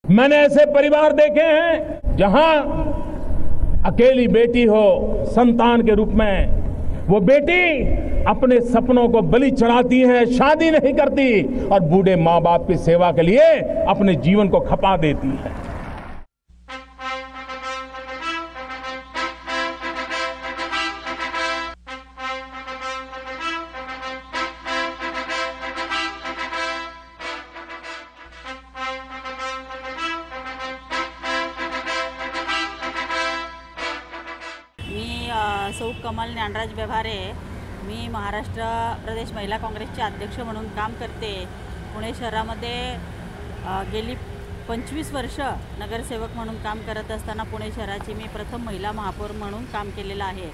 मैंने ऐसे परिवार देखे हैं जहां अकेली बेटी हो संतान के रूप में, वो बेटी अपने सपनों को बलि चढ़ाती है, शादी नहीं करती और बूढ़े माँ बाप की सेवा के लिए अपने जीवन को खपा देती है। सौ कमल ज्ञानराज व्यवहारे, मी महाराष्ट्र प्रदेश महिला काँग्रेसचे अध्यक्ष म्हणून काम करते। पुणे शहरामध्ये गेली 25 वर्ष नगरसेवक म्हणून काम करत असताना पुणे शहराची मी प्रथम महिला महापौर म्हणून काम केलेलं आहे।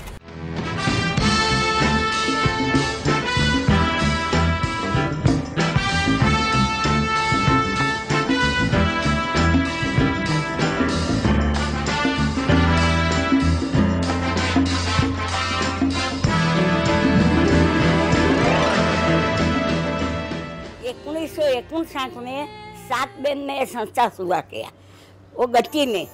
में 7 बहन ने संस्था शुरू किया। वो गति में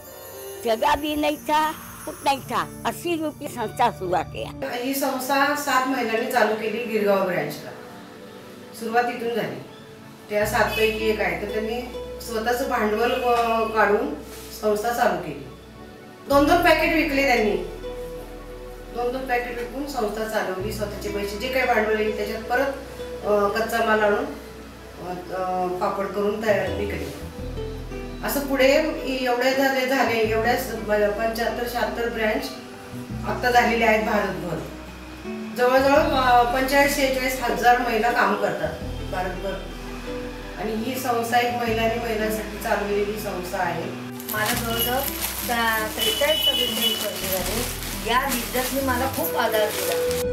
जगह भी नहीं था, कुछ नहीं था, 80 रुपये संस्था शुरू किया। ही संस्था 7 महिन्यांनी चालू केली गिरगाव ब्रांचला। सुरुवात इथून झाली। त्या 7 पैकी एक आहे तर त्यांनी स्वतःचं भांडवल काढून संस्था चालू केली। 2-2 पॅकेट विकले त्यांनी। 2-2 पॅकेट विकून संस्था चालवली। स्वतःचे पैसे जे काही भांडवल येईल त्याच्यात परत कच्चा माल आणून पापड करून तयार विकले। असं पुढे एवढे झाले एवढ्या 75-76 ब्रँच आता झालेले आहेत भारतभर। जवळजवळ 45-46 हजार महिला काम करतात भारतभर आणि ही संस्था एक महिलांसाठी चालवलेली संस्था आहे। मला जवळजवळ 43-44 वर्ष झाली। या विद्यार्थी मला खूप आधार दिला।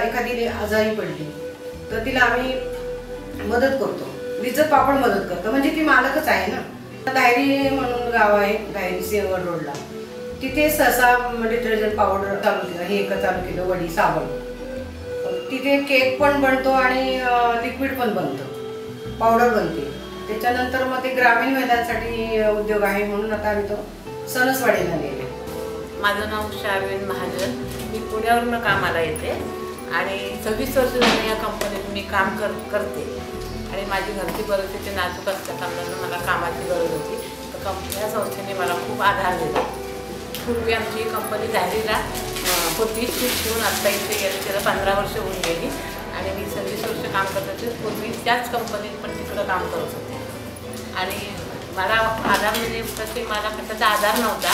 एखादी आजारी पडली तर तिला आम्ही मदत करतो। लिज्जत पापड मदत करतो, म्हणजे ती मालकच आहे ना। धायरी म्हणून गाव आहे, धायरी सिंहगड रोडला, तिथे सहसा डिटर्जंट पावडर चालू केलं, हे चालू केलं, वडी साबण। तिथे केक पण बनतो आणि लिक्विड पण बनतं, पावडर बनते। त्याच्यानंतर मग ते ग्रामीण महिलांसाठी उद्योग आहे म्हणून आता आम्ही तो सणसवाडीला नेले। माझं नाव शारविन महाजन, मी पुण्यावरून कामाला येते आणि 26 वर्ष झाले या कंपनीत मी काम करते आणि माझी घरची परिस्थिती नाजूक असल्याकारणानं मला कामाची गरज होती। तर या संस्थेने मला खूप आधार दिला। पूर्वी आमची कंपनी धायरीला होती, शिफ्ट घेऊन आत्ता इथे गेले, त्याला 15 वर्ष होऊन गेली आणि मी 26 वर्ष काम करत होते। पूर्वी त्याच कंपनीत पण तिकडं काम करत होते आणि मला आधार म्हणजे प्रत्येक मला कशाचा आधार नव्हता,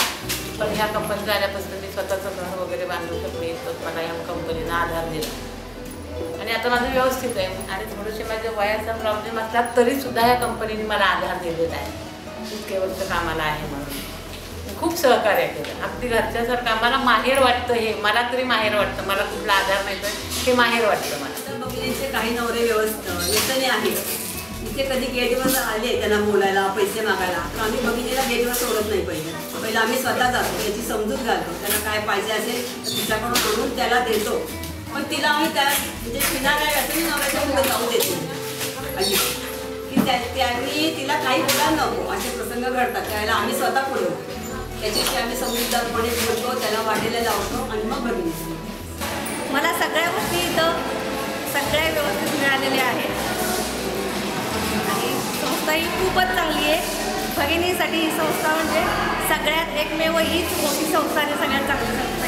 पण ह्या कंपनीत आल्यापासून मी स्वतःचं घर वगैरे बांधू शकले, तर मला या कंपनीनं आधार दिला आणि आता माझं व्यवस्थित आहे आणि थोडेसे माझ्या वयाचा प्रॉब्लेम असला तरीसुद्धा या कंपनीने मला आधार दिलेला आहे। इतके वर्ष कामाला आहे म्हणून खूप सहकार्य केलं, अगदी घरच्यासारखं आम्हाला माहेर वाटतं। हे मला तरी माहेर वाटतं, मला कुठला आधार नाही तर हे माहेर वाटतं मला। बघितले काही नवरे व्यसनी आहेत, इथे कधी गेटवर आले त्यांना बोलायला पैसे मागायला तर आम्ही बघितलेला गेटवर सोडत नाही। पहिलं आम्ही स्वतः जातो, त्याची समजूत घालतो, त्यांना काय पाहिजे असेल तर तिच्याकडून करून त्याला देतो। पण तिला आम्ही त्या म्हणजे तिला काय असेल नवऱ्याच्या पुढे जाऊ देतो अशी की त्यांनी तिला काही बोलायला नको, असे प्रसंग घडतात त्यावेळेला आम्ही स्वतः पुढे होतो, त्याच्याशी आम्ही समजूतदारपणे बोलतो, त्याला वाढीला लावतो आणि मग बघितलं। मला सगळ्या गोष्टी इथं सगळ्या व्यवस्थित मिळालेल्या आहेत आणि संस्था ही खूपच चांगली आहे। भगिनीसाठी ही संस्था म्हणजे सगळ्यात एकमेव हीच मोठी संस्था आहे, सगळ्यात चांगली संस्था।